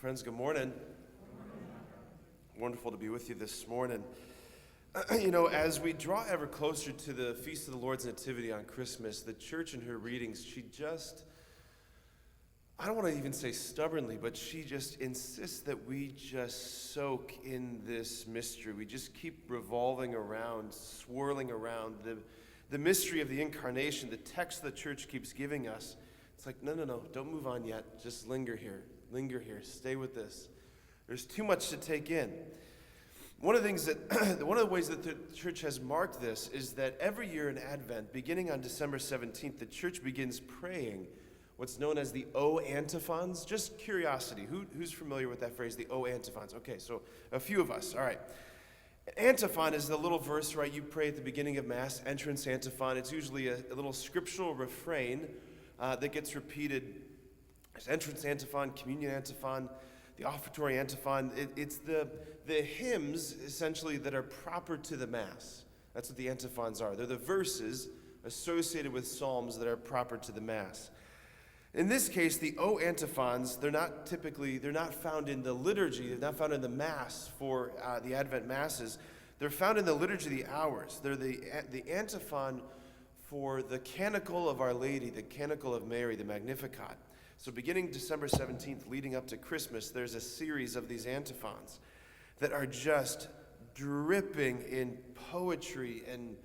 Friends, good morning. Wonderful to be with you this morning. As we draw ever closer to the Feast of the Lord's Nativity on Christmas, the church in her readings, I don't want to even say stubbornly, but she just insists that we just soak in this mystery. We just keep revolving around, swirling around the mystery of the incarnation, the text the church keeps giving us. It's like, no, don't move on yet. Just linger here, stay with this. There's too much to take in. One of the ways that the church has marked this is that every year in Advent, beginning on December 17th, the church begins praying what's known as the O antiphons. Just curiosity, who's familiar with that phrase, the O antiphons? Okay, so a few of us, all right. Antiphon is the little verse, right, you pray at the beginning of Mass, entrance antiphon. It's usually a little scriptural refrain that gets repeated. There's entrance antiphon, communion antiphon, the offertory antiphon. It's the hymns, essentially, that are proper to the Mass. That's what the antiphons are. They're the verses associated with psalms that are proper to the Mass. In this case, the O antiphons, they're not found in the liturgy, they're not found in the Mass for the Advent Masses. They're found in the Liturgy of the Hours. They're the antiphon for the Canticle of Our Lady, the Canticle of Mary, the Magnificat. So beginning December 17th, leading up to Christmas, there's a series of these antiphons that are just dripping in poetry and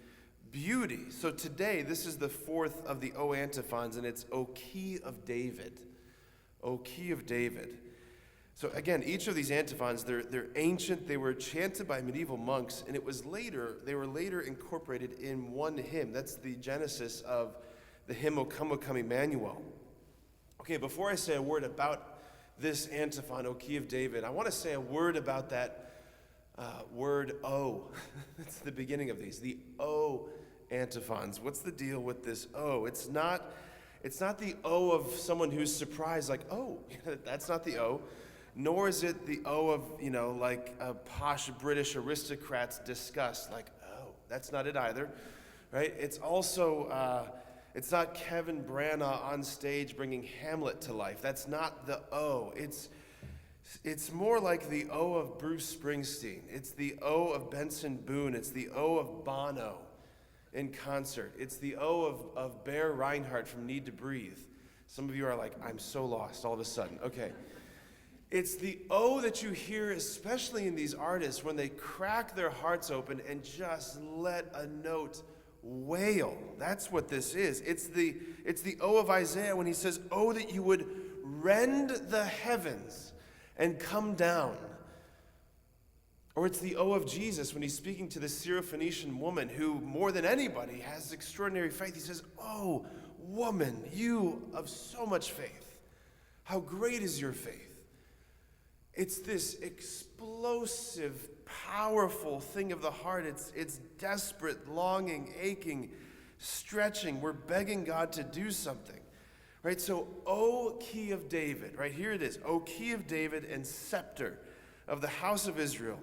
beauty. So today, this is the fourth of the O antiphons, and it's O Key of David. O Key of David. So again, each of these antiphons, they're ancient. They were chanted by medieval monks, and they were later incorporated in one hymn. That's the genesis of the hymn O Come, Emmanuel. Okay, before I say a word about this antiphon, O Key of David, I want to say a word about that word O. It's the beginning of these, the O antiphons. What's the deal with this O? It's not the O of someone who's surprised, like, oh, that's not the O. Nor is it the O of, like a posh British aristocrat's disgust, like, oh, that's not it either, right? It's also, it's not Kevin Branagh on stage bringing Hamlet to life. That's not the O. It's more like the O of Bruce Springsteen. It's the O of Benson Boone. It's the O of Bono in concert. It's the O of Bear Reinhardt from Need to Breathe. Some of you are like, I'm so lost all of a sudden. Okay. It's the O that you hear, especially in these artists, when they crack their hearts open and just let a note wail. That's what this is. It's the O of Isaiah when he says, oh, that you would rend the heavens and come down. Or it's the O of Jesus when he's speaking to the Syrophoenician woman who, more than anybody, has extraordinary faith. He says, oh, woman, you of so much faith. How great is your faith? It's this explosive, powerful thing of the heart. It's desperate, longing, aching, stretching. We're begging God to do something. Right? So, O Key of David, right here it is. O Key of David and scepter of the house of Israel.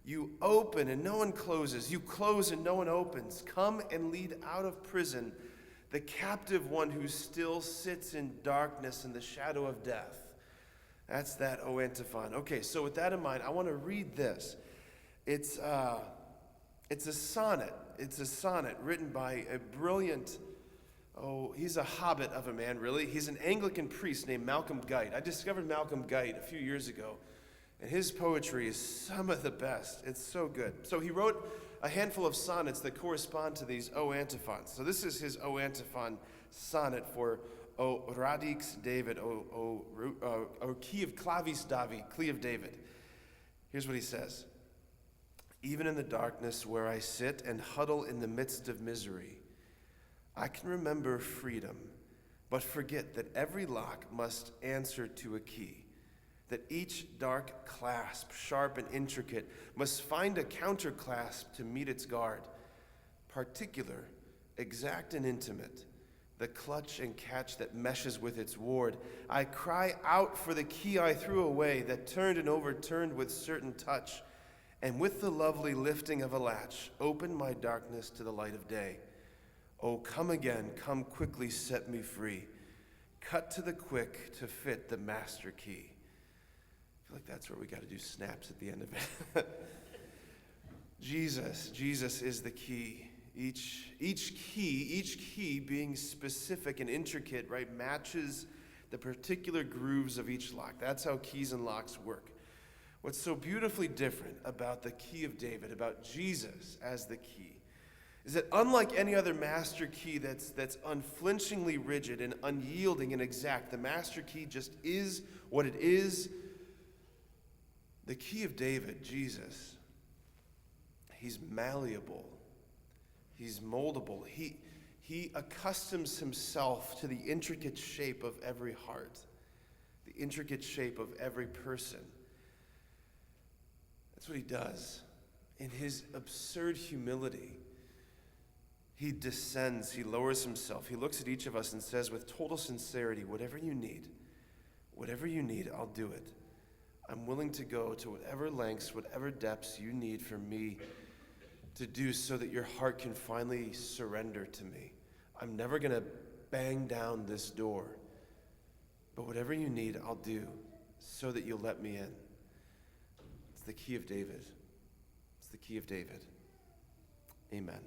You open and no one closes. You close and no one opens. Come and lead out of prison the captive one who still sits in darkness and the shadow of death. That's that O antiphon. Okay, so with that in mind, I want to read this. It's a sonnet. It's a sonnet written by a brilliant, he's a hobbit of a man, really. He's an Anglican priest named Malcolm Guite. I discovered Malcolm Guite a few years ago, and his poetry is some of the best. It's so good. So he wrote a handful of sonnets that correspond to these O antiphons. So this is his O antiphon sonnet for O radix David, O key of clavis Davi, key of David. Here's what he says. Even in the darkness where I sit and huddle in the midst of misery, I can remember freedom, but forget that every lock must answer to a key, that each dark clasp, sharp and intricate, must find a counterclasp to meet its guard, particular, exact and intimate, the clutch and catch that meshes with its ward. I cry out for the key I threw away that turned and overturned with certain touch, and with the lovely lifting of a latch, open my darkness to the light of day. Oh, come again, come quickly, set me free. Cut to the quick to fit the master key. feel like that's where we got to do snaps at the end of it. Jesus is the key. Each key being specific and intricate, right, matches the particular grooves of each lock. That's how keys and locks work. What's so beautifully different about the key of David, about Jesus as the key, is that unlike any other master key that's unflinchingly rigid and unyielding and exact, the master key just is what it is. The key of David, Jesus, he's malleable. He's moldable. He accustoms himself to the intricate shape of every heart, the intricate shape of every person. That's what he does. In his absurd humility, he descends, he lowers himself. He looks at each of us and says with total sincerity, whatever you need, I'll do it. I'm willing to go to whatever lengths, whatever depths you need for me to do so that your heart can finally surrender to me. I'm never going to bang down this door, but whatever you need, I'll do so that you'll let me in. It's the key of David. It's the key of David. Amen.